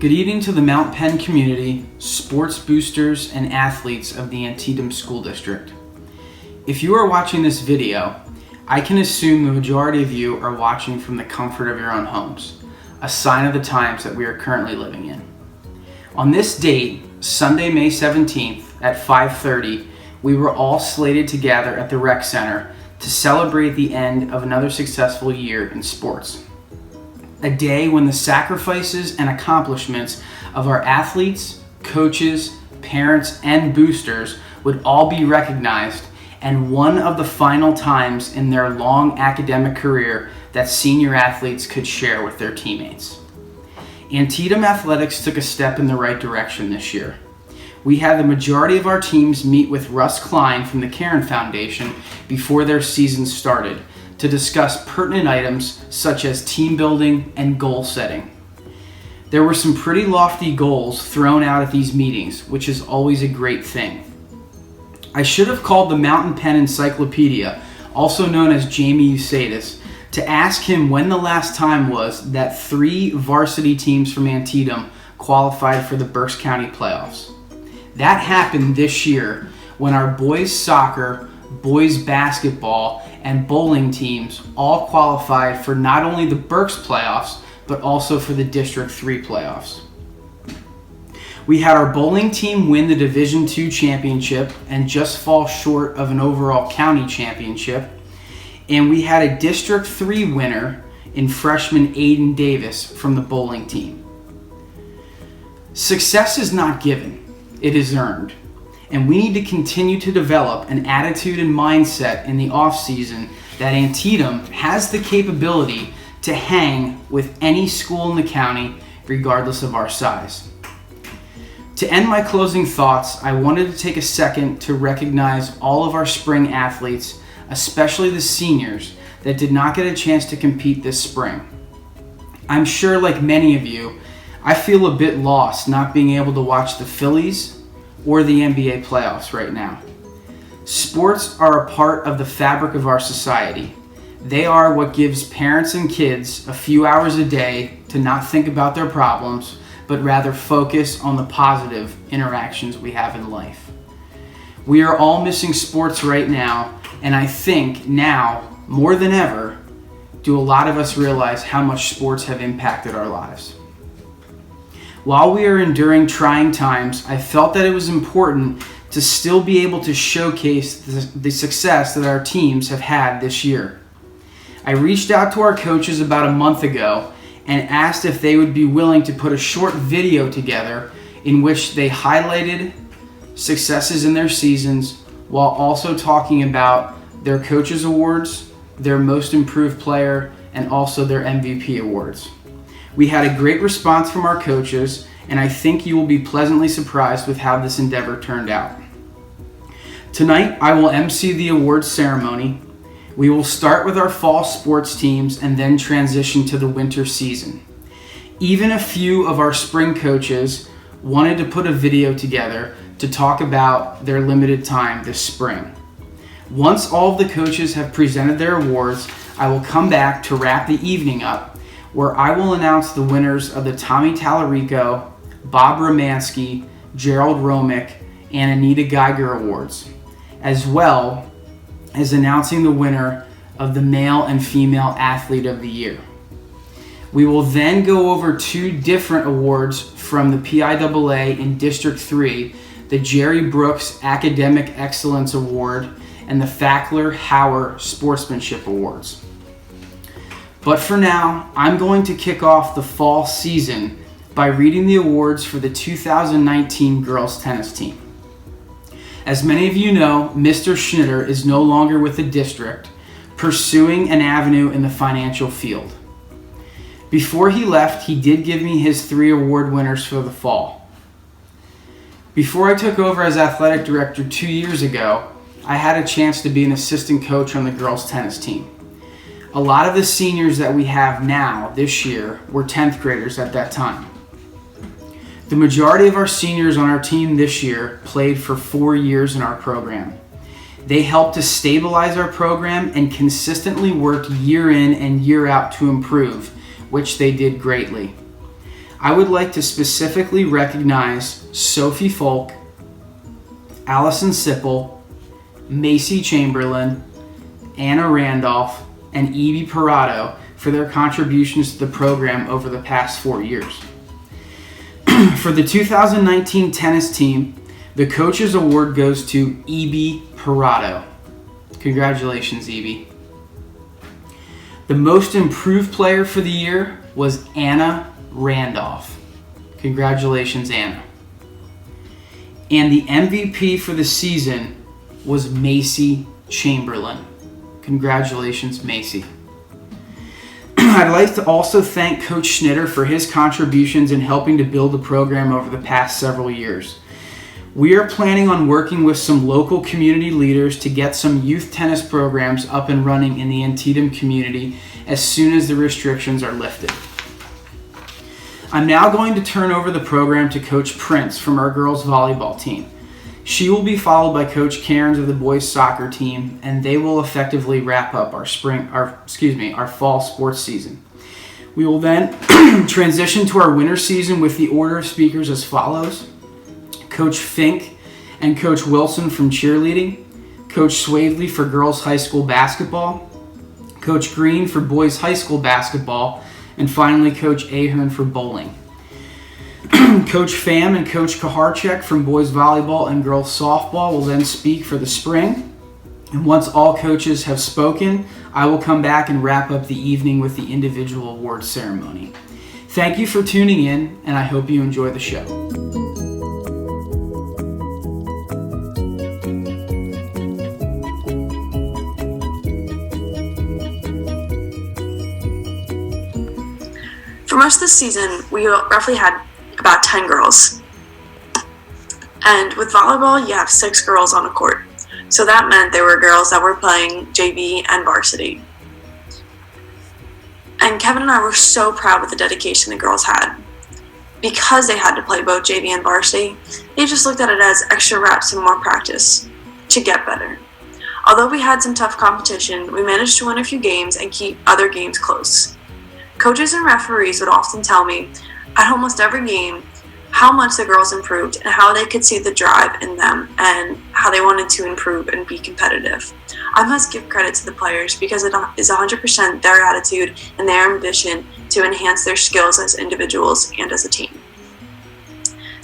Good evening to the Mount Penn community, sports boosters, and athletes of the Antietam School District. If you are watching this video, I can assume the majority of you are watching from the comfort of your own homes, a sign of the times that we are currently living in. On this date, Sunday, May 17th at 5:30, we were all slated to gather at the rec center to celebrate the end of another successful year in sports. A day when the sacrifices and accomplishments of our athletes, coaches, parents, and boosters would all be recognized, and one of the final times in their long academic career that senior athletes could share with their teammates. Antietam athletics took a step in the right direction this year. We had the majority of our teams meet with Russ Klein from the Karen Foundation before their season started to discuss pertinent items such as team building and goal setting. There were some pretty lofty goals thrown out at these meetings, which is always a great thing. I should have called the Mountain Penn Encyclopedia, also known as Jamie Eustatis, to ask him when the last time was that 3 varsity teams from Antietam qualified for the Berks County playoffs. That happened this year when our boys soccer, boys basketball, and bowling teams all qualified for not only the Berks playoffs, but also for the District 3 playoffs. We had our bowling team win the Division II championship and just fall short of an overall county championship. And we had a District 3 winner in freshman Aiden Davis from the bowling team. Success is not given, it is earned. And we need to continue to develop an attitude and mindset in the off-season that Antietam has the capability to hang with any school in the county, regardless of our size. To end my closing thoughts, I wanted to take a second to recognize all of our spring athletes, especially the seniors, that did not get a chance to compete this spring. I'm sure, like many of you, I feel a bit lost not being able to watch the Phillies or the NBA playoffs right now. Sports are a part of the fabric of our society. They are what gives parents and kids a few hours a day to not think about their problems, but rather focus on the positive interactions we have in life. We are all missing sports right now, and I think now, more than ever, do a lot of us realize how much sports have impacted our lives. While we are enduring trying times, I felt that it was important to still be able to showcase the success that our teams have had this year. I reached out to our coaches about a month ago and asked if they would be willing to put a short video together in which they highlighted successes in their seasons while also talking about their coaches' awards, their most improved player, and also their MVP awards. We had a great response from our coaches, and I think you will be pleasantly surprised with how this endeavor turned out. Tonight, I will MC the awards ceremony. We will start with our fall sports teams and then transition to the winter season. Even a few of our spring coaches wanted to put a video together to talk about their limited time this spring. Once all of the coaches have presented their awards, I will come back to wrap the evening up, where I will announce the winners of the Tommy Tallarico, Bob Romansky, Gerald Romick, and Anita Geiger Awards, as well as announcing the winner of the Male and Female Athlete of the Year. We will then go over 2 different awards from the PIAA in District 3, the Jerry Brooks Academic Excellence Award and the Fackler-Hauer Sportsmanship Awards. But for now, I'm going to kick off the fall season by reading the awards for the 2019 girls tennis team. As many of you know, Mr. Schnitter is no longer with the district, pursuing an avenue in the financial field. Before he left, he did give me his 3 award winners for the fall. Before I took over as athletic director 2 years ago, I had a chance to be an assistant coach on the girls tennis team. A lot of the seniors that we have now this year were 10th graders at that time. The majority of our seniors on our team this year played for 4 years in our program. They helped to stabilize our program and consistently worked year in and year out to improve, which they did greatly. I would like to specifically recognize Sophie Folk, Allison Sipple, Macy Chamberlain, Anna Randolph, and Evie Parado for their contributions to the program over the past 4 years. For the 2019 tennis team, the Coaches Award goes to Evie Parado. Congratulations, Evie. The most improved player for the year was Anna Randolph. Congratulations, Anna. And the MVP for the season was Macy Chamberlain. Congratulations, Macy. I'd like to also thank Coach Schnitter for his contributions in helping to build the program over the past several years. We are planning on working with some local community leaders to get some youth tennis programs up and running in the Antietam community as soon as the restrictions are lifted. I'm now going to turn over the program to Coach Prince from our girls volleyball team. She will be followed by Coach Cairns of the boys soccer team, and they will effectively wrap up our fall sports season. We will then transition to our winter season with the order of speakers as follows: Coach Fink and Coach Wilson from cheerleading, Coach Swavely for girls high school basketball, Coach Green for boys high school basketball, and finally Coach Ahern for bowling. Coach Pham and Coach Kaharchek from boys volleyball and girls softball will then speak for the spring. And once all coaches have spoken, I will come back and wrap up the evening with the individual award ceremony. Thank you for tuning in, and I hope you enjoy the show. For most of the season, we roughly had about 10 girls. And with volleyball, you have 6 girls on a court. So that meant there were girls that were playing JV and varsity. And Kevin and I were so proud with the dedication the girls had. Because they had to play both JV and varsity, they just looked at it as extra reps and more practice to get better. Although we had some tough competition, we managed to win a few games and keep other games close. Coaches and referees would often tell me at almost every game how much the girls improved and how they could see the drive in them and how they wanted to improve and be competitive. I must give credit to the players because it is 100% their attitude and their ambition to enhance their skills as individuals and as a team.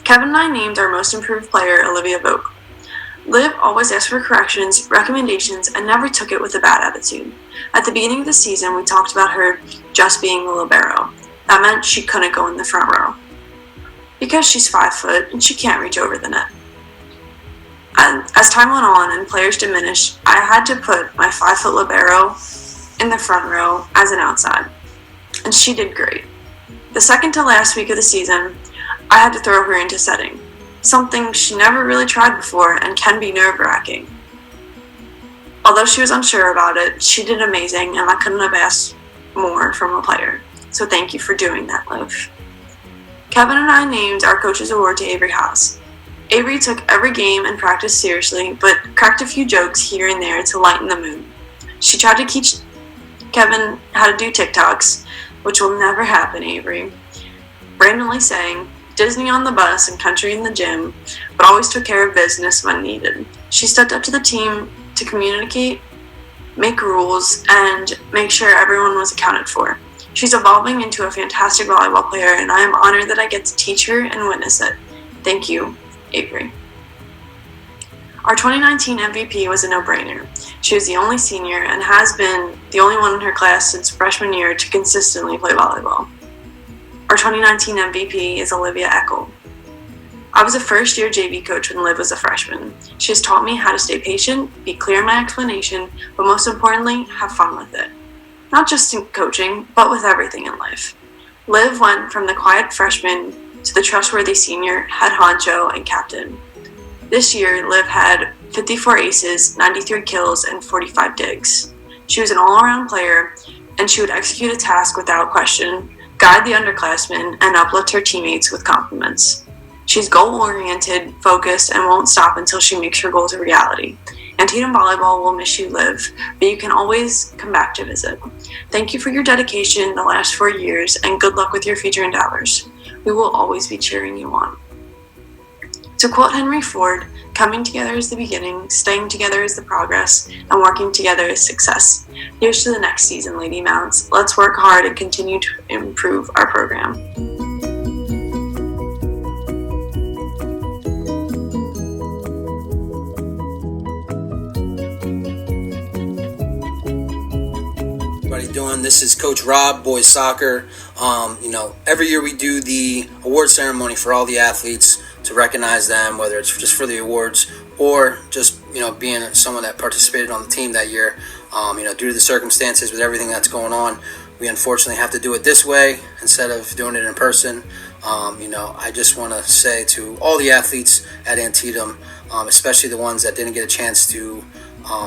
Kevin and I named our most improved player Olivia Vogt. Liv always asked for corrections, recommendations, and never took it with a bad attitude. At the beginning of the season, we talked about her just being a libero. That meant she couldn't go in the front row because she's 5 foot and she can't reach over the net. And as time went on and players diminished, I had to put my 5 foot libero in the front row as an outside, and she did great. The second to last week of the season, I had to throw her into setting, something she never really tried before and can be nerve-wracking. Although she was unsure about it, she did amazing, and I couldn't have asked more from a player. So thank you for doing that, Liv. Kevin and I named our Coaches Award to Avery Haas. Avery took every game and practice seriously, but cracked a few jokes here and there to lighten the mood. She tried to teach Kevin how to do TikToks, which will never happen, Avery, randomly saying Disney on the bus and country in the gym, but always took care of business when needed. She stepped up to the team to communicate, make rules, and make sure everyone was accounted for. She's evolving into a fantastic volleyball player, and I am honored that I get to teach her and witness it. Thank you, Avery. Our 2019 MVP was a no-brainer. She was the only senior and has been the only one in her class since freshman year to consistently play volleyball. Our 2019 MVP is Olivia Eckel. I was a first-year JV coach when Liv was a freshman. She has taught me how to stay patient, be clear in my explanation, but most importantly, have fun with it. Not just in coaching, but with everything in life. Liv went from the quiet freshman to the trustworthy senior, head honcho, and captain. This year, Liv had 54 aces, 93 kills, and 45 digs. She was an all-around player, and she would execute a task without question, guide the underclassmen, and uplift her teammates with compliments. She's goal-oriented, focused, and won't stop until she makes her goals a reality. Antietam Volleyball will miss you, Liv, but you can always come back to visit. Thank you for your dedication the last 4 years, and good luck with your future endeavors. we will always be cheering you on. To quote Henry Ford, coming together is the beginning, staying together is the progress, and working together is success. Here's to the next season, Lady Mounts. Let's work hard and continue to improve our program. Doing. This is Coach Rob, boys soccer. Every year we do the award ceremony for all the athletes to recognize them, whether it's just for the awards or just, being someone that participated on the team that year. Due to the circumstances with everything that's going on, we unfortunately have to do it this way instead of doing it in person. I just want to say to all the athletes at Antietam, especially the ones that didn't get a chance to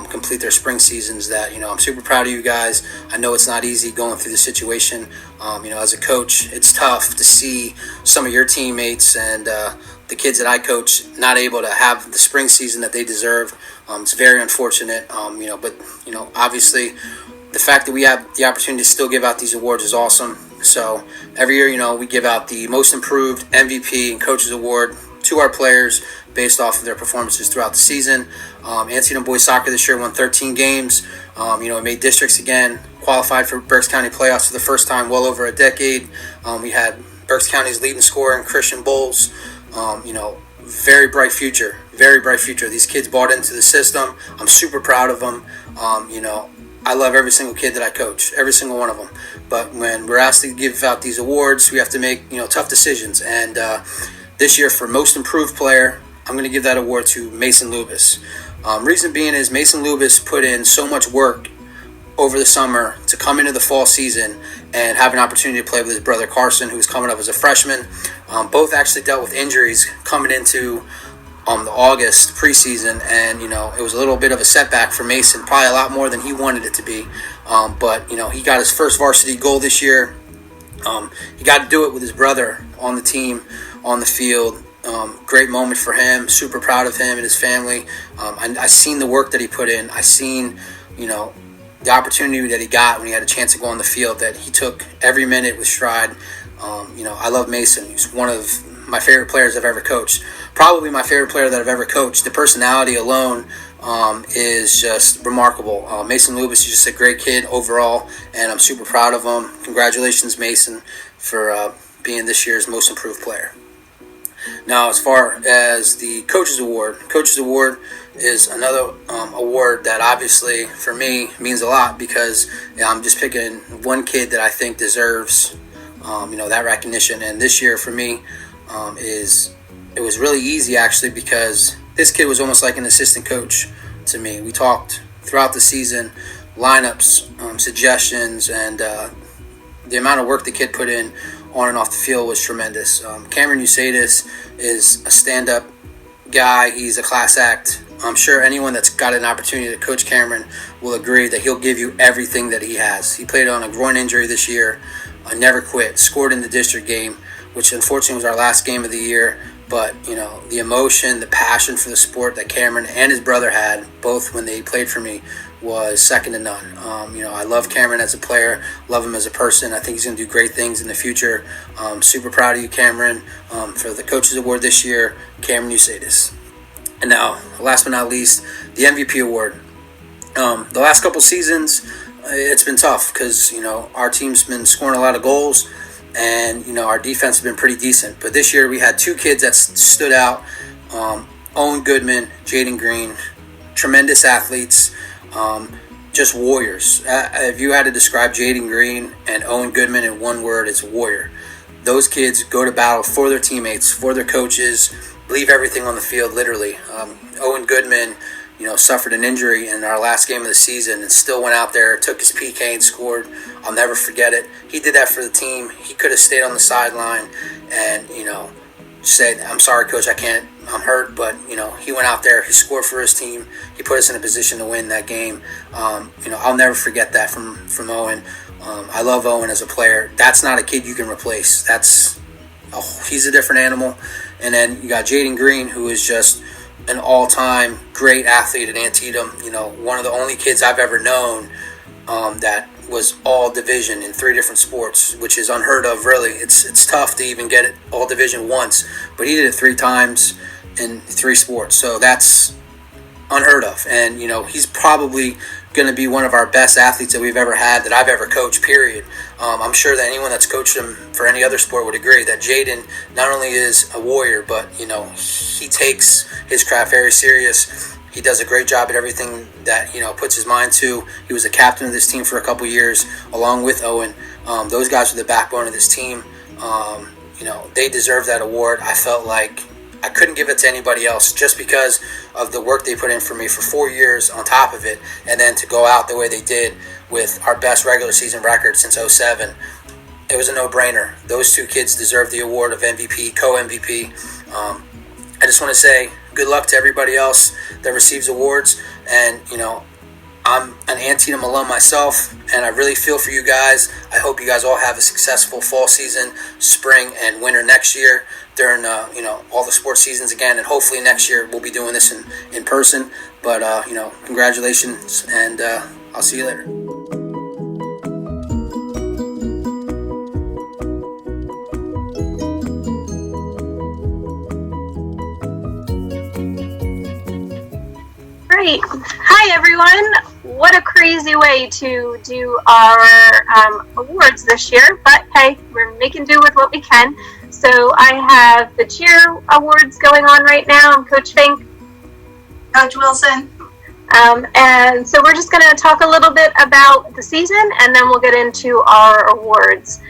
complete their spring seasons, that I'm super proud of you guys. I know it's not easy going through the situation. As a coach, it's tough to see some of your teammates and the kids that I coach not able to have the spring season that they deserve. It's very unfortunate. But obviously the fact that we have the opportunity to still give out these awards is awesome. So every year, we give out the most improved MVP and coaches award to our players based off of their performances throughout the season. Antietam boys soccer this year won 13 games. We made districts again, qualified for Berks County playoffs for the first time well over a decade. We had Berks County's leading scorer in Christian Bowles. Very bright future, very bright future. These kids bought into the system. I'm super proud of them. I love every single kid that I coach, every single one of them. But when we're asked to give out these awards, we have to make tough decisions. And this year, for most improved player, I'm going to give that award to Mason Lubis. Reason being is Mason Lubis put in so much work over the summer to come into the fall season and have an opportunity to play with his brother Carson, who's coming up as a freshman. Both actually dealt with injuries coming into the August preseason, and it was a little bit of a setback for Mason, probably a lot more than he wanted it to be. But he got his first varsity goal this year. He got to do it with his brother on the team, on the field. Great moment for him. Super proud of him and his family. I seen the work that he put in. I seen, the opportunity that he got when he had a chance to go on the field, that he took every minute with stride. I love Mason. He's one of my favorite players I've ever coached. Probably my favorite player that I've ever coached. The personality alone is just remarkable. Mason Lubis is just a great kid overall, and I'm super proud of him. Congratulations, Mason, for being this year's most improved player. Now, as far as the Coaches Award is another award that obviously for me means a lot, because I'm just picking one kid that I think deserves that recognition. And this year for me it was really easy, actually, because this kid was almost like an assistant coach to me. We talked throughout the season, lineups, suggestions, and the amount of work the kid put in on and off the field was tremendous. Cameron Usadis is a stand-up guy. He's a class act. I'm sure anyone that's got an opportunity to coach Cameron will agree that he'll give you everything that he has. He played on a groin injury this year, never quit, scored in the district game, which unfortunately was our last game of the year. But, the emotion, the passion for the sport that Cameron and his brother had, both when they played for me, was second to none. I love Cameron as a player, love him as a person. I think he's going to do great things in the future. Super proud of you, Cameron, for the Coaches Award this year, Cameron Usadis. And now, last but not least, the MVP Award. The last couple seasons, it's been tough because, our team's been scoring a lot of goals, and, our defense has been pretty decent. But this year we had two kids that stood out, Owen Goodman, Jaden Green, tremendous athletes, just warriors. If you had to describe Jaden Green and Owen Goodman in one word, it's warrior. Those kids go to battle for their teammates, for their coaches, leave everything on the field, literally. Owen Goodman, suffered an injury in our last game of the season and still went out there, took his PK and scored. I'll never forget it. He did that for the team. He could have stayed on the sideline and, said, "I'm sorry, coach, I can't, I'm hurt," but, he went out there, he scored for his team. He put us in a position to win that game. I'll never forget that from Owen. I love Owen as a player. That's not a kid you can replace. He's a different animal. And then you got Jaden Green, who is just an all-time great athlete at Antietam. One of the only kids I've ever known that was all division in 3 different sports, which is unheard of, really. It's tough to even get it all division once, but he did it 3 times in 3 sports, so that's unheard of. And he's probably going to be one of our best athletes that we've ever had, that I've ever coached, period. I'm sure that anyone that's coached him for any other sport would agree that Jaden not only is a warrior, but he takes his craft very serious. He does a great job at everything that puts his mind to. He was the captain of this team for a couple years, along with Owen. Those guys were the backbone of this team. They deserve that award. I felt like I couldn't give it to anybody else just because of the work they put in for me for 4 years on top of it, and then to go out the way they did with our best regular season record since '07. It was a no-brainer. Those 2 kids deserve the award of MVP, co-MVP. I just want to say good luck to everybody else that receives awards. And, I'm an Antietam alum myself, and I really feel for you guys. I hope you guys all have a successful fall season, spring, and winter next year during, all the sports seasons again. And hopefully next year we'll be doing this in person. But, congratulations, and I'll see you later. Great. Hi, everyone. What a crazy way to do our awards this year, but hey, we're making do with what we can. So I have the cheer awards going on right now. I'm Coach Fink. Coach Wilson. And so we're just going to talk a little bit about the season, and then we'll get into our awards.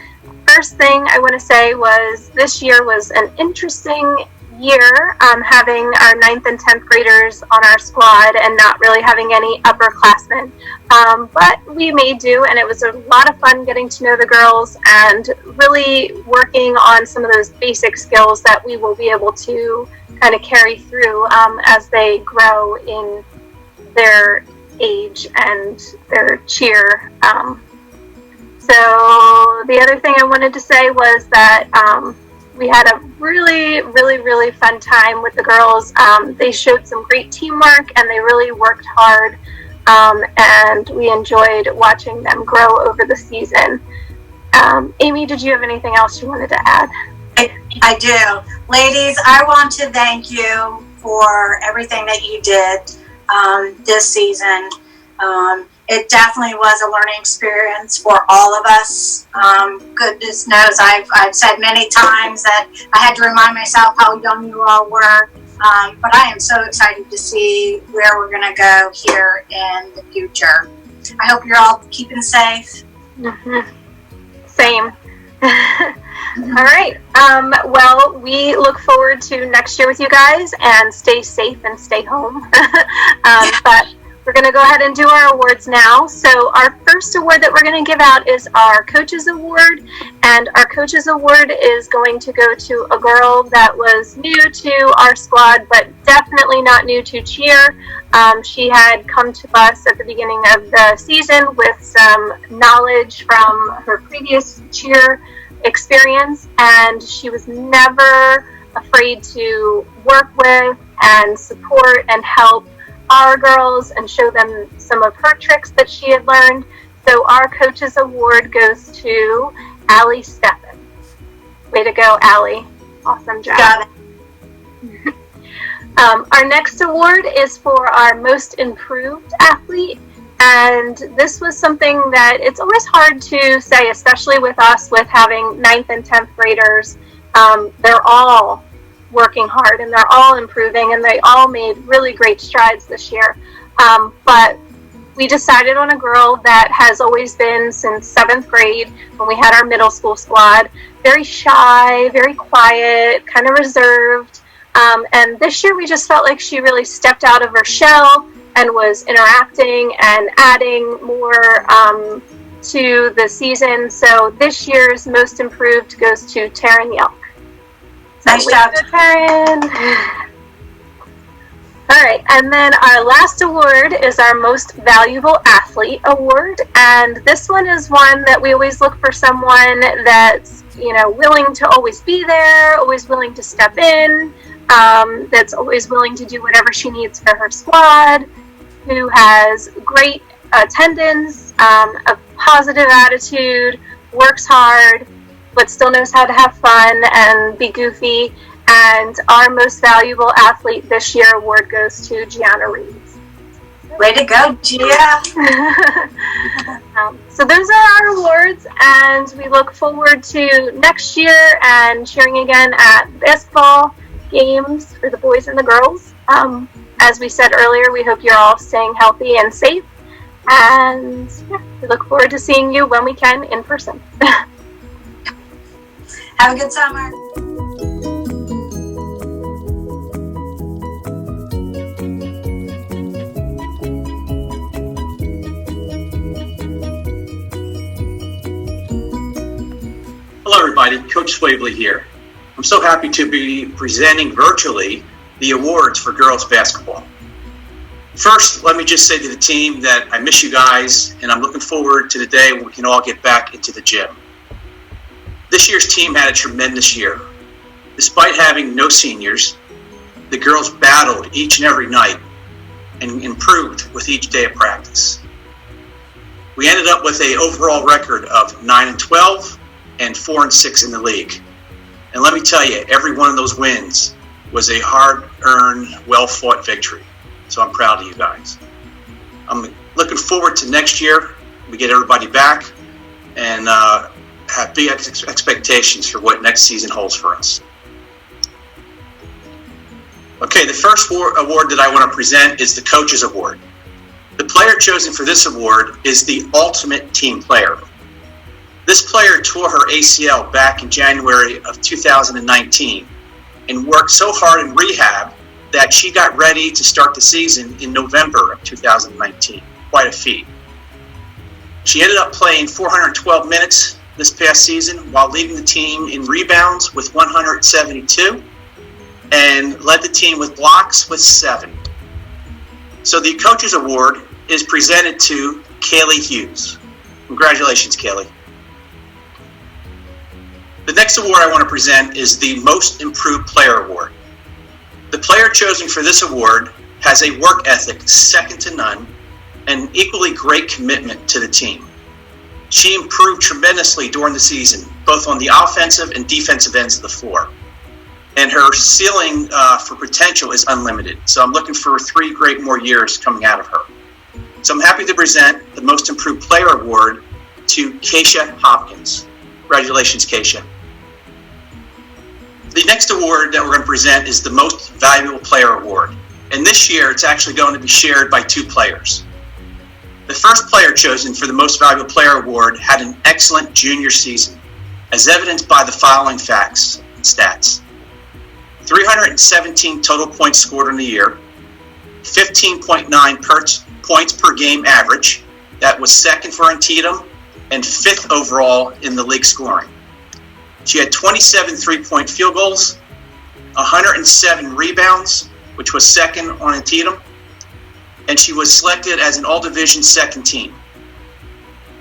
First thing I want to say was this year was an interesting year, having our 9th and 10th graders on our squad and not really having any upperclassmen. But we made do, and it was a lot of fun getting to know the girls and really working on some of those basic skills that we will be able to kind of carry through as they grow in their age and their cheer. So the other thing I wanted to say was that we had a really, really, really fun time with the girls. They showed some great teamwork, and they really worked hard, and we enjoyed watching them grow over the season. Amy, did you have anything else you wanted to add? I do. Ladies, I want to thank you for everything that you did this season. It definitely was a learning experience for all of us. Goodness knows I've said many times that I had to remind myself how young you all were. But I am so excited to see where we're going to go here in the future. I hope you're all keeping safe. Mm-hmm. Same. All right. Well, we look forward to next year with you guys, and stay safe and stay home. But we're going to go ahead and do our awards now. So our first award that we're going to give out is our Coaches Award. And our Coaches Award is going to go to a girl that was new to our squad, but definitely not new to cheer. She had come to us at the beginning of the season with some knowledge from her previous cheer experience, and she was never afraid to work with and support and help our girls and show them some of her tricks that she had learned. So our Coaches Award goes to Allie Steffen. Way to go, Allie. Awesome job. Got it. Our next award is for our Most Improved Athlete. And this was something that it's always hard to say, especially with us, with having 9th and 10th graders. They're all working hard, and they're all improving, and they all made really great strides this year. But we decided on a girl that has always been since 7th grade when we had our middle school squad. Very shy, very quiet, kind of reserved. And this year we just felt like she really stepped out of her shell and was interacting and adding more to the season. So this year's Most Improved goes to Taryn Yelk. Nice job, Taryn. All right, and then our last award is our Most Valuable Athlete Award, and this one is one that we always look for someone that's, willing to always be there, always willing to step in, that's always willing to do whatever she needs for her squad, who has great attendance, a positive attitude, works hard, but still knows how to have fun and be goofy. And our most valuable athlete this year award goes to Gianna Reeves. Way to go, Gia. So those are our awards, and we look forward to next year and cheering again at basketball games for the boys and the girls. As we said earlier, we hope you're all staying healthy and safe, and we look forward to seeing you when we can in person. Have a good summer. Hello everybody, Coach Swavely here. I'm so happy to be presenting virtually the awards for girls basketball. First, let me just say to the team that I miss you guys, and I'm looking forward to the day when we can all get back into the gym. This year's team had a tremendous year. Despite having no seniors, the girls battled each and every night and improved with each day of practice. We ended up with an overall record of 9-12 and 4-6 in the league. And let me tell you, every one of those wins was a hard-earned, well-fought victory. So I'm proud of you guys. I'm looking forward to next year. We get everybody back and have big expectations for what next season holds for us. Okay, the first award that I want to present is the Coaches Award. The player chosen for this award is the ultimate team player. This player tore her ACL back in January of 2019 and worked so hard in rehab that she got ready to start the season in November of 2019. Quite a feat. She ended up playing 412 minutes this past season while leading the team in rebounds with 172 and led the team with blocks with 7. So the Coaches Award is presented to Kaylee Hughes. Congratulations, Kaylee. The next award I want to present is the Most Improved Player Award. The player chosen for this award has a work ethic second to none and equally great commitment to the team. She improved tremendously during the season, both on the offensive and defensive ends of the floor. And her ceiling for potential is unlimited. So I'm looking for 3 great more years coming out of her. So I'm happy to present the Most Improved Player Award to Keisha Hopkins. Congratulations, Keisha. The next award that we're going to present is the Most Valuable Player Award. And this year, it's actually going to be shared by 2 players. The first player chosen for the Most Valuable Player Award had an excellent junior season, as evidenced by the following stats. 317 total points scored in the year, 15.9 points per game average. That was second for Antietam and 5th overall in the league scoring. She had 27 3-point field goals, 107 rebounds, which was second on Antietam, and she was selected as an all-division second team.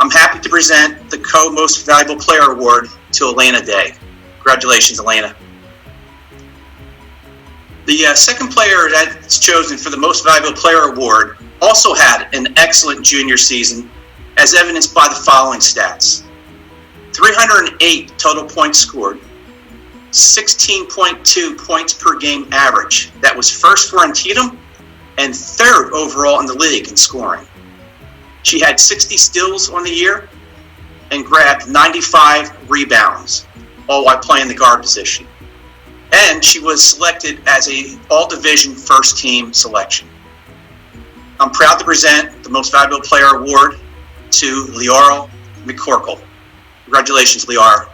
I'm happy to present the Co-Most Valuable Player Award to Elena Day. Congratulations, Elena. The second player that's chosen for the Most Valuable Player Award also had an excellent junior season, as evidenced by the following stats. 308 total points scored, 16.2 points per game average. That was first for Antietam and 3rd overall in the league in scoring. She had 60 steals on the year and grabbed 95 rebounds, all while playing the guard position. And she was selected as a all-division first team selection. I'm proud to present the Most Valuable Player Award to Leora McCorkle. Congratulations, Leora.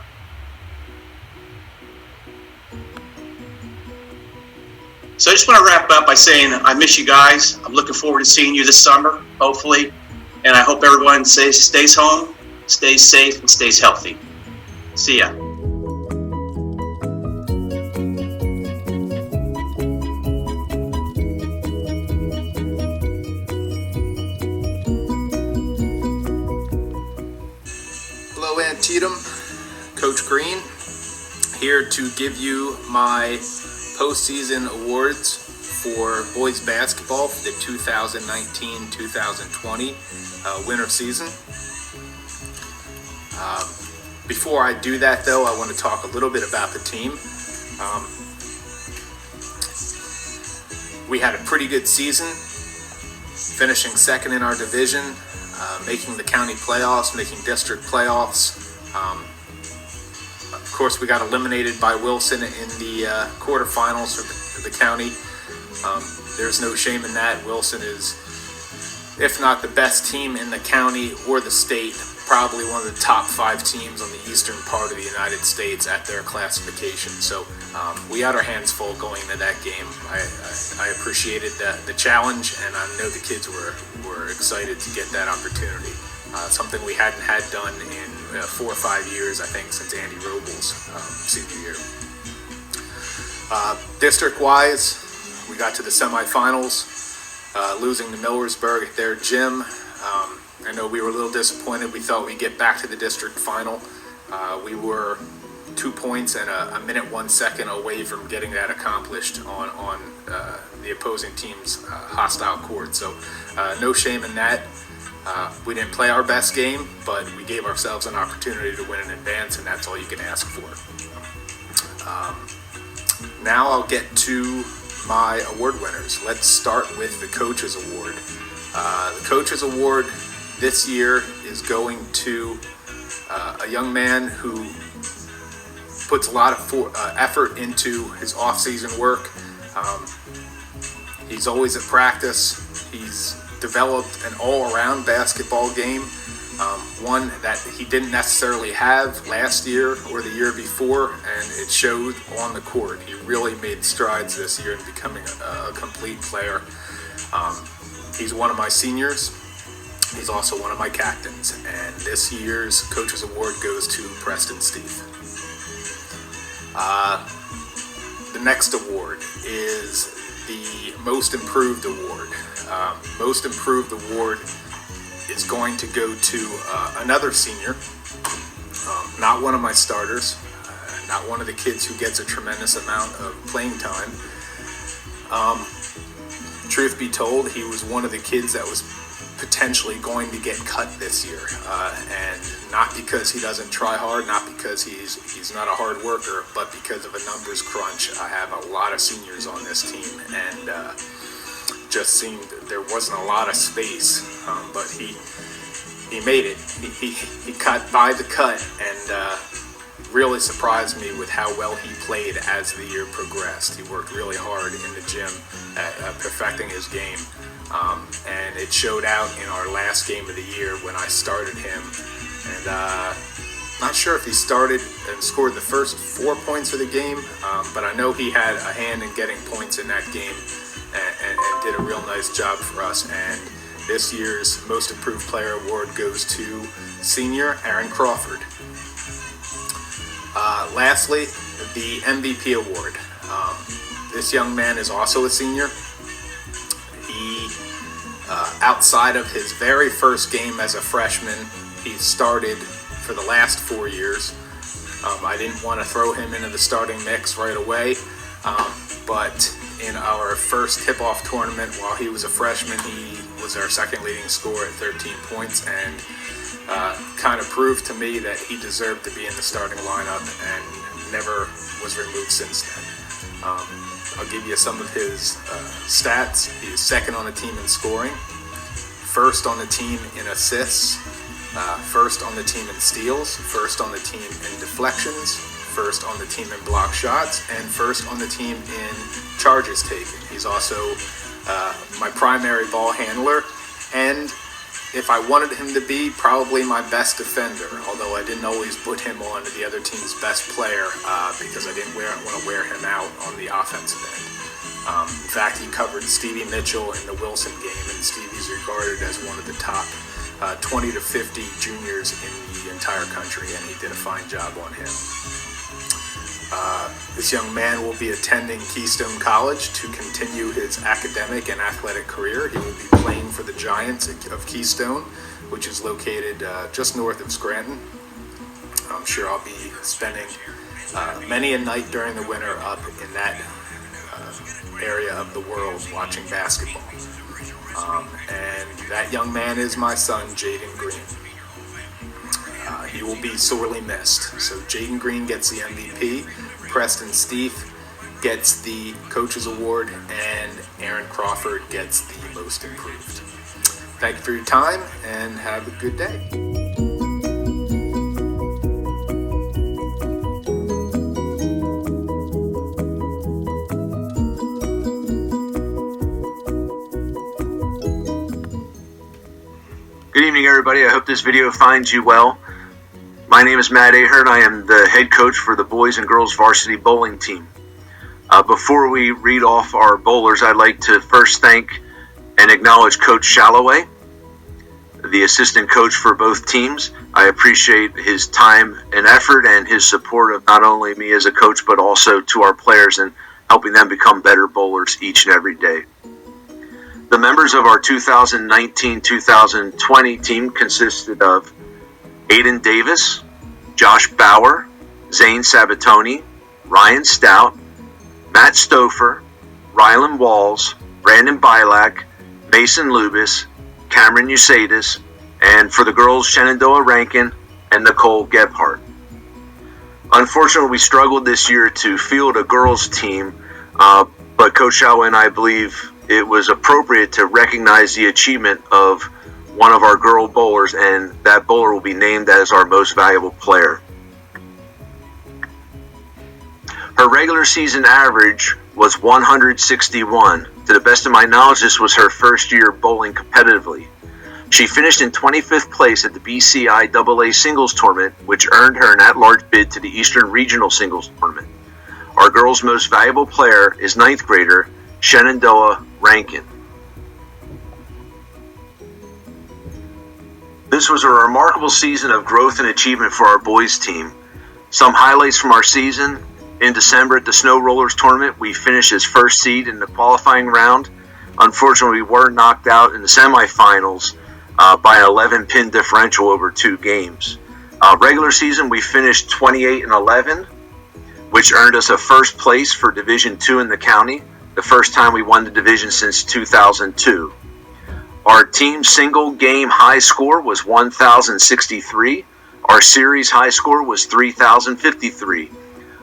So I just want to wrap up by saying I miss you guys. I'm looking forward to seeing you this summer, hopefully. And I hope everyone stays home, stays safe, and stays healthy. See ya. Hello, Antietam. Coach Green here to give you my postseason awards for boys basketball for the 2019-2020 winter season. Before I do that, though, I want to talk a little bit about the team. We had a pretty good season, finishing second in our division, making the county playoffs, making district playoffs. Of course, we got eliminated by Wilson in the quarterfinals for the county. There's no shame in that. Wilson is, if not the best team in the county or the state, probably one of the top 5 teams on the eastern part of the United States at their classification. So we had our hands full going into that game. I appreciated the challenge, and I know the kids were excited to get that opportunity. Something we hadn't had done in 4 or 5 years, I think, since Andy Robles' senior year. District-wise, we got to the semifinals, losing to Millersburg at their gym. I know we were a little disappointed. We thought we'd get back to the district final. We were 2 points and a minute 1 second away from getting that accomplished on the opposing team's hostile court. So no shame in that. We didn't play our best game, but we gave ourselves an opportunity to win in advance, and that's all you can ask for. Now I'll get to my award winners. Let's start with the Coaches Award. The Coaches Award this year is going to a young man who puts a lot of effort into his off-season work. He's always at practice. He's developed an all-around basketball game, one that he didn't necessarily have last year or the year before, and it showed on the court. He really made strides this year in becoming a complete player. He's one of my seniors. He's also one of my captains, and this year's Coaches Award goes to Preston Steve. The next award is the Most Improved Award. Most Improved Award is going to go to another senior, not one of my starters, not one of the kids who gets a tremendous amount of playing time. Truth be told, he was one of the kids that was potentially going to get cut this year, and not because he doesn't try hard, not because he's not a hard worker, but because of a numbers crunch. I have a lot of seniors on this team, and just seemed there wasn't a lot of space, but he made it. He cut by the cut, and really surprised me with how well he played as the year progressed. He worked really hard in the gym at perfecting his game. And it showed out in our last game of the year when I started him. And not sure if he started and scored the first 4 points of the game, but I know he had a hand in getting points in that game and did a real nice job for us. And this year's Most Improved Player Award goes to senior Aaron Crawford. Lastly, the MVP Award. This young man is also a senior. He, outside of his very first game as a freshman, he started for the last 4 years. I didn't want to throw him into the starting mix right away, but in our first tip-off tournament while he was a freshman, he was our second leading scorer at 13 points, and kind of proved to me that he deserved to be in the starting lineup and never was removed since then. I'll give you some of his stats. He is second on the team in scoring, first on the team in assists, first on the team in steals, first on the team in deflections, first on the team in block shots, and first on the team in charges taken. He's also my primary ball handler, and if I wanted him to be, probably my best defender, although I didn't always put him on the other team's best player because I didn't want to wear him out on the offensive end. In fact, he covered Stevie Mitchell in the Wilson game, and Stevie's regarded as one of the top 20 to 50 juniors in the entire country, and he did a fine job on him. This young man will be attending Keystone College to continue his academic and athletic career. He will be playing for the Giants of Keystone, which is located just north of Scranton. I'm sure I'll be spending many a night during the winter up in that area of the world watching basketball. And that young man is my son, Jaden Green. He will be sorely missed. So Jaden Green gets the MVP, Preston Steef gets the Coaches Award, and Aaron Crawford gets the Most Improved. Thank you for your time, and have a good day. Good evening, everybody. I hope this video finds you well. My name is Matt Ahern. I am the head coach for the boys and girls varsity bowling team. Before we read off our bowlers, I'd like to first thank and acknowledge Coach Shalloway, the assistant coach for both teams. I appreciate his time and effort and his support of not only me as a coach, but also to our players and helping them become better bowlers each and every day. The members of our 2019-2020 team consisted of Aiden Davis, Josh Bauer, Zane Sabatoni, Ryan Stout, Matt Stouffer, Rylan Walls, Brandon Bilak, Mason Lubis, Cameron Usadis, and for the girls, Shenandoah Rankin and Nicole Gebhardt. Unfortunately, we struggled this year to field a girls team, but Coach Shalloway and I believe it was appropriate to recognize the achievement of one of our girl bowlers, and that bowler will be named as our most valuable player. Her regular season average was 161. To the best of my knowledge, this was her first year bowling competitively. She finished in 25th place at the BCI AA Singles Tournament, which earned her an at-large bid to the Eastern Regional Singles Tournament. Our girls' most valuable player is 9th grader Shenandoah Rankin. This was a remarkable season of growth and achievement for our boys team. Some highlights from our season: in December at the Snow Rollers tournament, we finished as first seed in the qualifying round. Unfortunately, we were knocked out in the semifinals by an 11-pin differential over 2 games. Regular season, we finished 28-11, which earned us a first place for Division II in the county, the first time we won the division since 2002. Our team single game high score was 1,063. Our series high score was 3,053.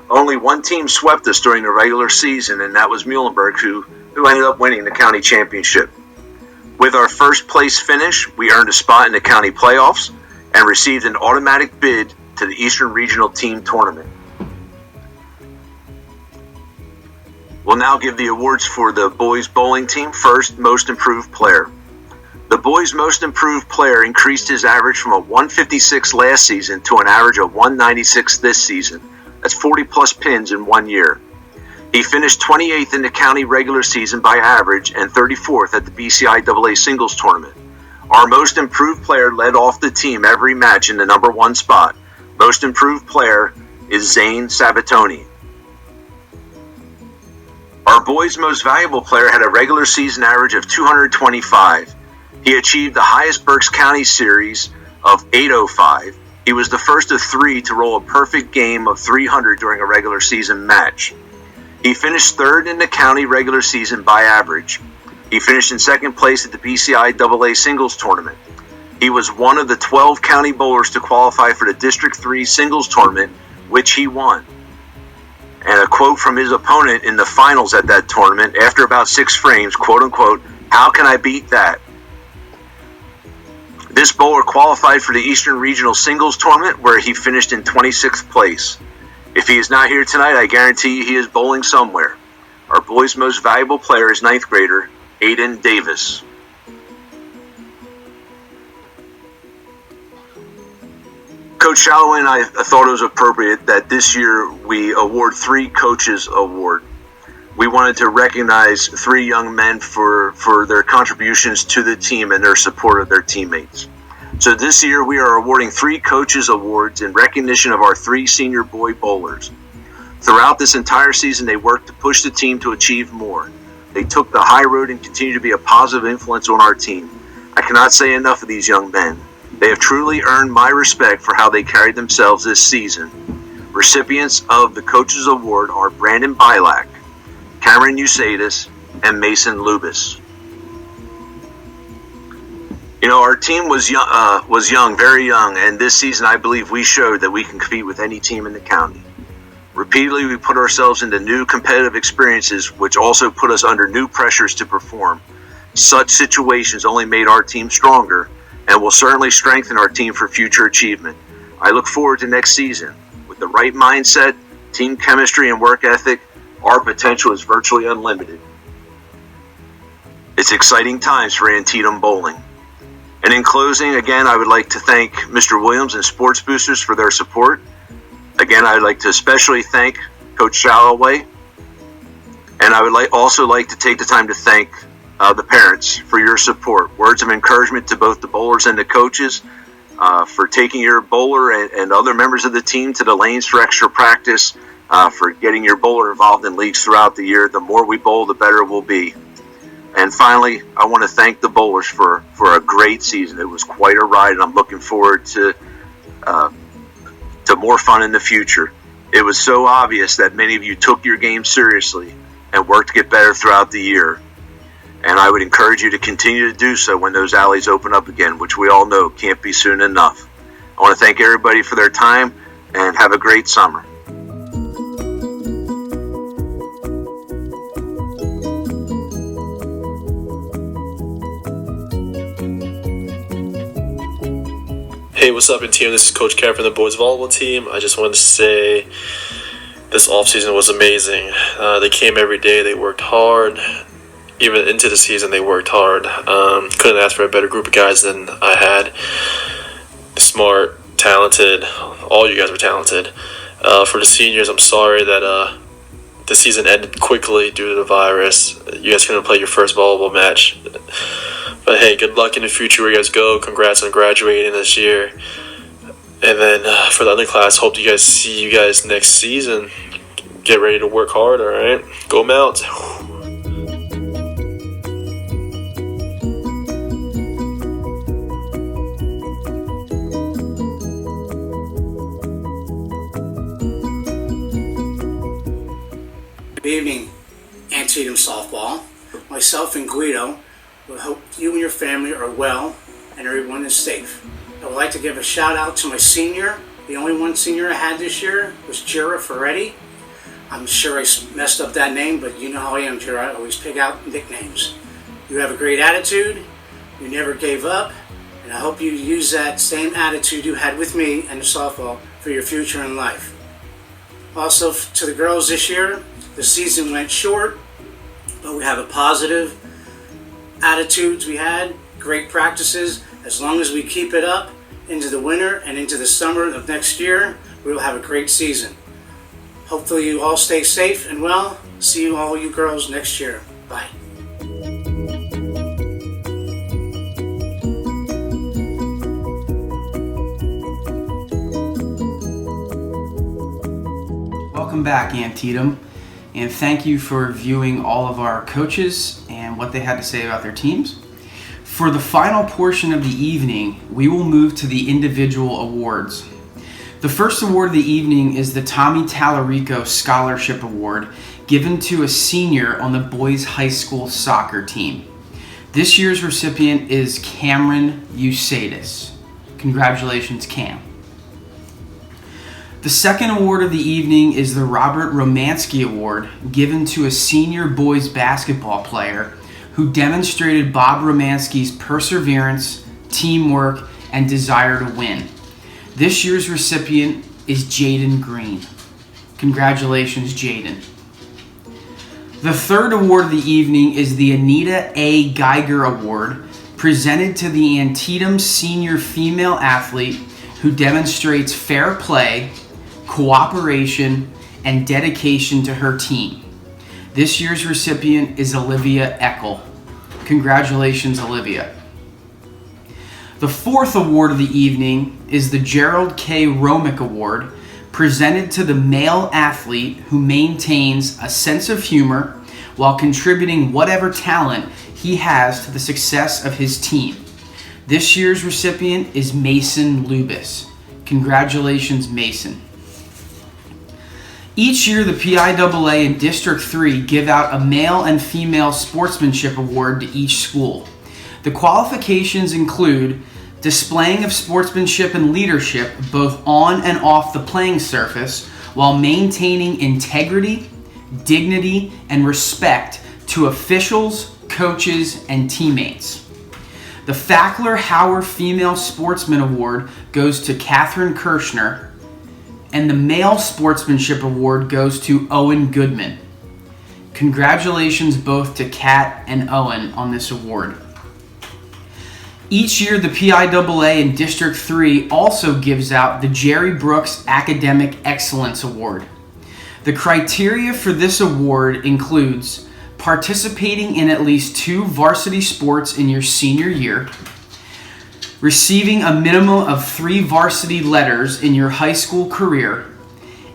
Only one team swept us during the regular season, and that was Muhlenberg, who ended up winning the county championship. With our first place finish, we earned a spot in the county playoffs and received an automatic bid to the Eastern Regional Team Tournament. We'll now give the awards for the boys bowling team. First, Most Improved Player. The boys' Most Improved Player increased his average from a 156 last season to an average of 196 this season. That's 40-plus pins in 1 year. He finished 28th in the county regular season by average and 34th at the BCI AA Singles Tournament. Our Most Improved Player led off the team every match in the number 1 spot. Most Improved Player is Zane Sabatoni. Our boys' Most Valuable Player had a regular season average of 225. He achieved the highest Berks County series of 805. He was the first of 3 to roll a perfect game of 300 during a regular season match. He finished 3rd in the county regular season by average. He finished in 2nd place at the BCI AA Singles Tournament. He was one of the 12 county bowlers to qualify for the District 3 Singles Tournament, which he won. And a quote from his opponent in the finals at that tournament, after about 6 frames, quote unquote, "How can I beat that?" This bowler qualified for the Eastern Regional Singles Tournament, where he finished in 26th place. If he is not here tonight, I guarantee you he is bowling somewhere. Our boys' Most Valuable Player is 9th grader Aiden Davis. Coach Shalloway and I thought it was appropriate that this year we award 3 Coaches Award. We wanted to recognize 3 young men for their contributions to the team and their support of their teammates. So this year we are awarding 3 Coaches Awards in recognition of our 3 senior boy bowlers. Throughout this entire season, they worked to push the team to achieve more. They took the high road and continue to be a positive influence on our team. I cannot say enough of these young men. They have truly earned my respect for how they carried themselves this season. Recipients of the Coaches Award are Brandon Bilak, Cameron Usadis, and Mason Lubis. You know, our team was young, very young, and this season I believe we showed that we can compete with any team in the county. Repeatedly, we put ourselves into new competitive experiences, which also put us under new pressures to perform. Such situations only made our team stronger and will certainly strengthen our team for future achievement. I look forward to next season. With the right mindset, team chemistry, and work ethic, our potential is virtually unlimited. It's exciting times for Antietam bowling. And in closing, again, I would like to thank Mr. Williams and Sports Boosters for their support. Again, I'd like to especially thank Coach Shalloway. And I would also like to take the time to thank the parents for your support. Words of encouragement to both the bowlers and the coaches for taking your bowler and other members of the team to the lanes for extra practice, for getting your bowler involved in leagues throughout the year. The more we bowl, the better we'll be. And finally, I want to thank the bowlers for a great season. It was quite a ride, and I'm looking forward to more fun in the future. It was so obvious that many of you took your game seriously and worked to get better throughout the year. And I would encourage you to continue to do so when those alleys open up again, which we all know can't be soon enough. I want to thank everybody for their time, and have a great summer. Hey, what's up, Antietam? This is Coach Cat from the boys volleyball team. I just wanted to say this offseason was amazing. They came every day. They worked hard. Even into the season, they worked hard. Couldn't ask for a better group of guys than I had. Smart, talented. All you guys were talented. For the seniors, I'm sorry that the season ended quickly due to the virus. You guys couldn't play your first volleyball match. But hey, good luck in the future where you guys go. Congrats on graduating this year. And then for the underclass, hope you guys see you guys next season. Get ready to work hard, all right? Go Mounts. Good evening, Antietam softball. Myself and Guido will hope you and your family are well and everyone is safe. I would like to give a shout out to my senior. The only one senior I had this year was Jira Ferretti. I'm sure I messed up that name, but you know how I am, Jira. I always pick out nicknames. You have a great attitude. You never gave up. And I hope you use that same attitude you had with me and the softball for your future in life. Also, to the girls this year, the season went short, but we have a positive attitudes we had, great practices. As long as we keep it up into the winter and into the summer of next year, we will have a great season. Hopefully you all stay safe and well. See you all you girls next year. Bye. Welcome back, Antietam, and thank you for viewing all of our coaches and what they had to say about their teams. For the final portion of the evening, we will move to the individual awards. The first award of the evening is the Tommy Tallarico Scholarship Award, given to a senior on the boys' high school soccer team. This year's recipient is Cameron Usadis. Congratulations, Cam. The second award of the evening is the Robert Romansky Award, given to a senior boys basketball player who demonstrated Bob Romansky's perseverance, teamwork, and desire to win. This year's recipient is Jaden Green. Congratulations, Jaden. The third award of the evening is the Anita A. Geiger Award, presented to the Antietam senior female athlete who demonstrates fair play, cooperation, and dedication to her team. This year's recipient is Olivia Eckel. Congratulations, Olivia. The fourth award of the evening is the Gerald K. Romick Award, presented to the male athlete who maintains a sense of humor while contributing whatever talent he has to the success of his team. This year's recipient is Mason Lubis. Congratulations, Mason. Each year, the PIAA and District 3 give out a male and female sportsmanship award to each school. The qualifications include displaying of sportsmanship and leadership both on and off the playing surface while maintaining integrity, dignity, and respect to officials, coaches, and teammates. The Fackler-Hauer Female Sportsman Award goes to Katherine Kirschner, and the Male Sportsmanship Award goes to Owen Goodman. Congratulations both to Kat and Owen on this award. Each year, the PIAA and District 3 also gives out the Jerry Brooks Academic Excellence Award. The criteria for this award includes participating in at least 2 varsity sports in your senior year, receiving a minimum of 3 varsity letters in your high school career,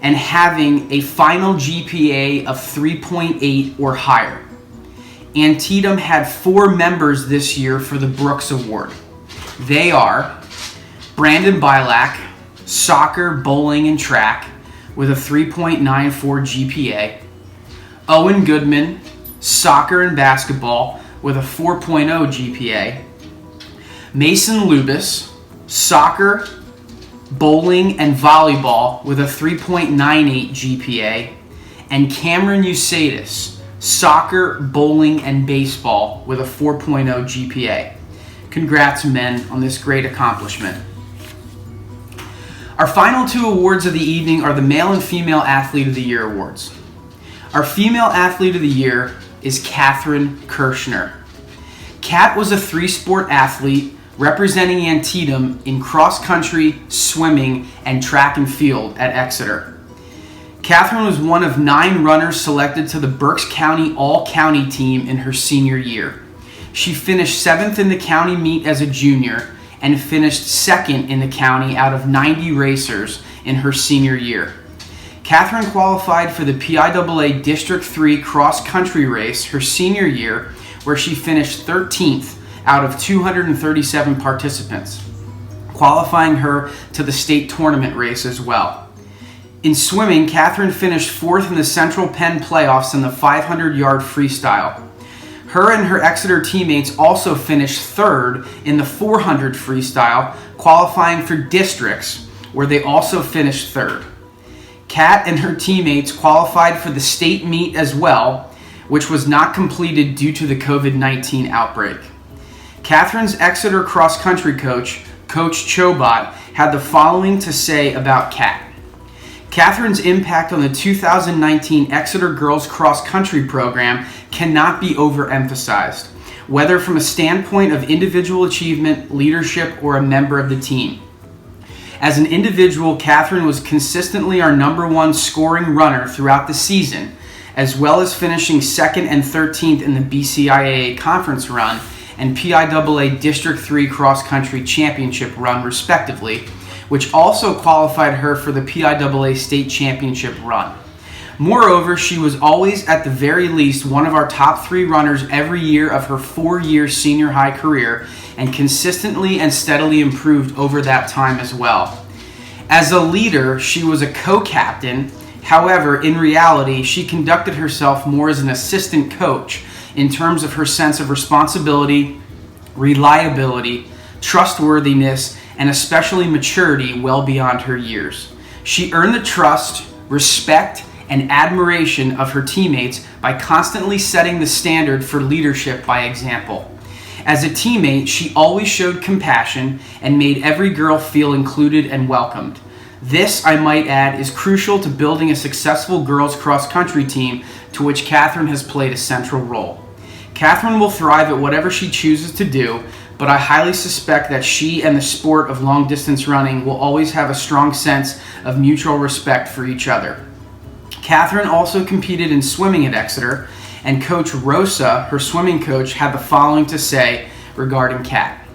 and having a final GPA of 3.8 or higher. Antietam had 4 members this year for the Brooks Award. They are Brandon Bilak, soccer, bowling, and track, with a 3.94 GPA. Owen Goodman, soccer and basketball, with a 4.0 GPA. Mason Lubis, soccer, bowling, and volleyball, with a 3.98 GPA. And Cameron Eustatis, soccer, bowling, and baseball, with a 4.0 GPA. Congrats, men, on this great accomplishment. Our final 2 awards of the evening are the Male and Female Athlete of the Year awards. Our Female Athlete of the Year is Katherine Kirschner. Kat was a 3-sport athlete representing Antietam in cross country, swimming, and track and field at Exeter. Katherine was one of 9 runners selected to the Berks County All-County team in her senior year. She finished 7th in the county meet as a junior and finished 2nd in the county out of 90 racers in her senior year. Katherine qualified for the PIAA District 3 cross-country race her senior year, where she finished 13th out of 237 participants, qualifying her to the state tournament race as well. In swimming, Katherine finished 4th in the Central Penn playoffs in the 500-yard freestyle. Her and her Exeter teammates also finished 3rd in the 400 freestyle, qualifying for districts, where they also finished 3rd. Kat and her teammates qualified for the state meet as well, which was not completed due to the COVID-19 outbreak. Katherine's Exeter cross-country coach, Coach Chobot, had the following to say about Kat. Katherine's impact on the 2019 Exeter Girls Cross Country program cannot be overemphasized, whether from a standpoint of individual achievement, leadership, or a member of the team. As an individual, Katherine was consistently our #1 scoring runner throughout the season, as well as finishing 2nd and 13th in the BCIAA conference run and PIAA District 3 Cross Country Championship run, respectively, which also qualified her for the PIAA State Championship run. Moreover, she was always at the very least one of our top 3 runners every year of her 4-year senior high career, and consistently and steadily improved over that time as well. As a leader, she was a co-captain. However, in reality, she conducted herself more as an assistant coach in terms of her sense of responsibility, reliability, trustworthiness, and especially maturity well beyond her years. She earned the trust, respect, and admiration of her teammates by constantly setting the standard for leadership by example. As a teammate, she always showed compassion and made every girl feel included and welcomed. This, I might add, is crucial to building a successful girls cross-country team to which Katherine has played a central role. Katherine will thrive at whatever she chooses to do, but I highly suspect that she and the sport of long-distance running will always have a strong sense of mutual respect for each other. Katherine also competed in swimming at Exeter, and Coach Rosa, her swimming coach, had the following to say regarding Kat.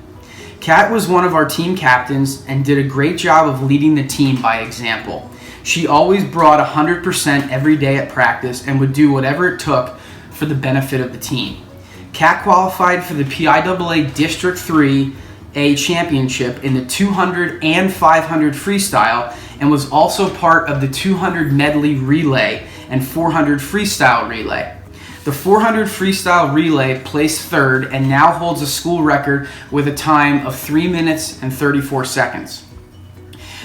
Kat was one of our team captains and did a great job of leading the team by example. She always brought 100% every day at practice and would do whatever it took for the benefit of the team. Kat qualified for the PIAA District 3 championship in the 200 and 500 freestyle and was also part of the 200 medley relay and 400 freestyle relay. The 400 freestyle relay placed third and now holds a school record with a time of 3 minutes and 34 seconds.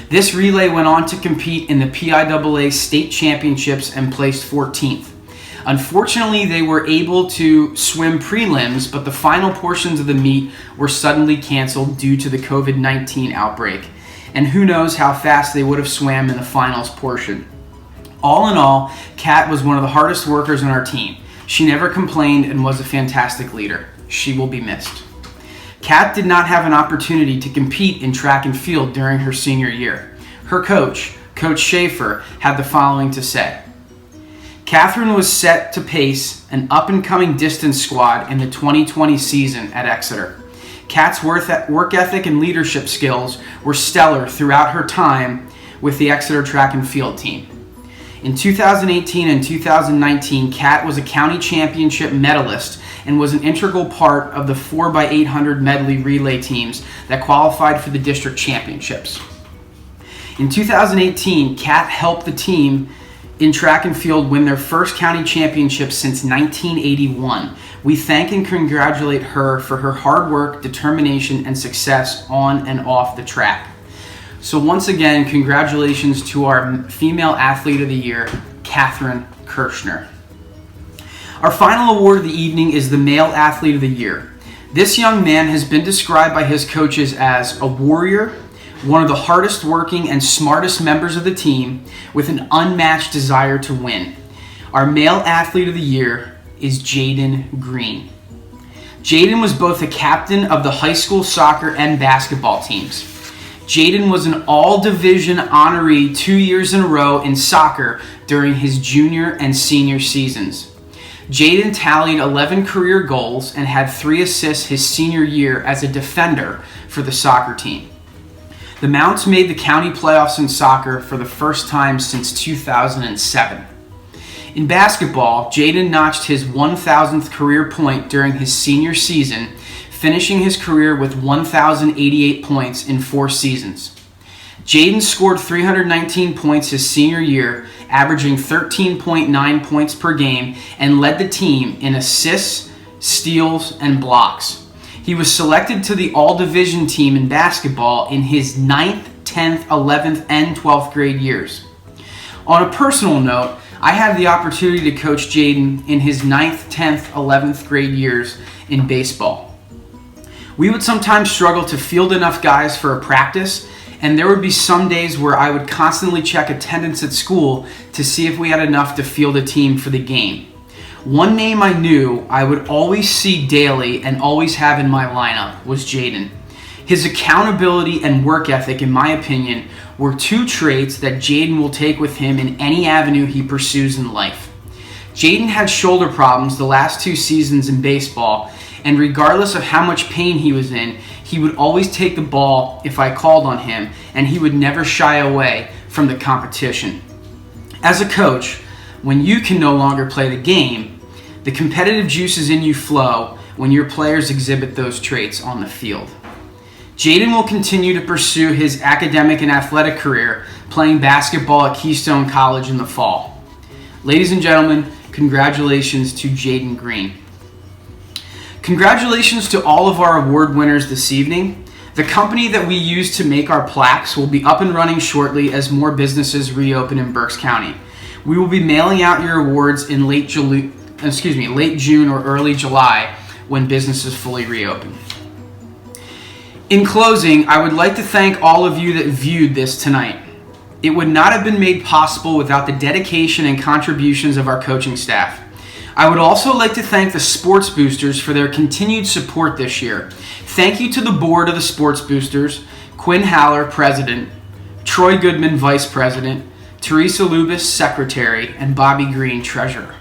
This relay went on to compete in the PIAA state championships and placed 14th. Unfortunately, they were able to swim prelims, but the final portions of the meet were suddenly canceled due to the COVID-19 outbreak. And who knows how fast they would have swam in the finals portion. All in all, Kat was one of the hardest workers on our team. She never complained and was a fantastic leader. She will be missed. Kat did not have an opportunity to compete in track and field during her senior year. Her coach, Coach Schaefer, had the following to say. Catherine was set to pace an up-and-coming distance squad in the 2020 season at Exeter. Kat's work ethic and leadership skills were stellar throughout her time with the Exeter track and field team. In 2018 and 2019, Kat was a county championship medalist and was an integral part of the 4x800 medley relay teams that qualified for the district championships. In 2018, Kat helped the team in track and field win their first county championship since 1981. We thank and congratulate her for her hard work, determination, and success on and off the track. So once again, congratulations to our Female Athlete of the Year, Catherine Kirschner. Our final award of the evening is the Male Athlete of the Year. This young man has been described by his coaches as a warrior, one of the hardest working and smartest members of the team, with an unmatched desire to win. Our Male Athlete of the Year is Jaden Green. Jaden was both a captain of the high school soccer and basketball teams. Jaden was an all-division honoree 2 years in a row in soccer during his junior and senior seasons. Jaden tallied 11 career goals and had 3 assists his senior year as a defender for the soccer team. The Mounts made the county playoffs in soccer for the first time since 2007. In basketball, Jaden notched his 1,000th career point during his senior season, finishing his career with 1,088 points in 4 seasons. Jaden scored 319 points his senior year, averaging 13.9 points per game, and led the team in assists, steals, and blocks. He was selected to the all-division team in basketball in his 9th, 10th, 11th, and 12th grade years. On a personal note, I had the opportunity to coach Jaden in his 9th, 10th, 11th grade years in baseball. We would sometimes struggle to field enough guys for a practice, and there would be some days where I would constantly check attendance at school to see if we had enough to field a team for the game. One name I knew I would always see daily and always have in my lineup was Jaden. His accountability and work ethic, in my opinion, were 2 traits that Jaden will take with him in any avenue he pursues in life. Jaden had shoulder problems the last 2 seasons in baseball, and regardless of how much pain he was in, he would always take the ball if I called on him, and he would never shy away from the competition. As a coach, when you can no longer play the game, the competitive juices in you flow when your players exhibit those traits on the field. Jaden will continue to pursue his academic and athletic career playing basketball at Keystone College in the fall. Ladies and gentlemen, congratulations to Jaden Green. Congratulations to all of our award winners this evening. The company that we use to make our plaques will be up and running shortly as more businesses reopen in Berks County. We will be mailing out your awards in late June or early July when businesses fully reopen. In closing, I would like to thank all of you that viewed this tonight. It would not have been made possible without the dedication and contributions of our coaching staff. I would also like to thank the Sports Boosters for their continued support this year. Thank you to the board of the Sports Boosters, Quinn Haller, President, Troy Goodman, Vice President, Teresa Lubis, Secretary, and Bobby Green, Treasurer.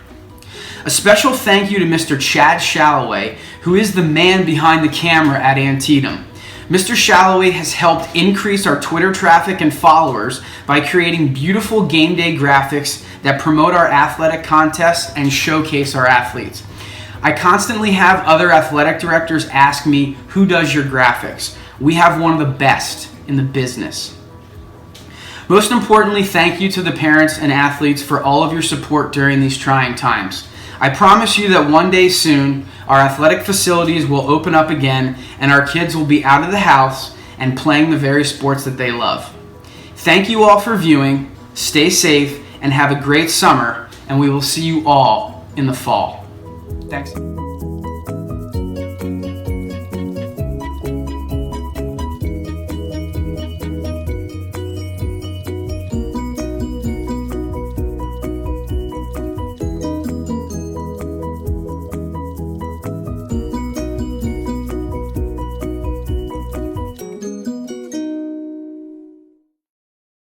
A special thank you to Mr. Chad Shalloway, who is the man behind the camera at Antietam. Mr. Shalloway has helped increase our Twitter traffic and followers by creating beautiful game day graphics that promote our athletic contests and showcase our athletes. I constantly have other athletic directors ask me, who does your graphics? We have one of the best in the business. Most importantly, thank you to the parents and athletes for all of your support during these trying times. I promise you that one day soon, our athletic facilities will open up again and our kids will be out of the house and playing the very sports that they love. Thank you all for viewing, stay safe, and have a great summer, and we will see you all in the fall. Thanks.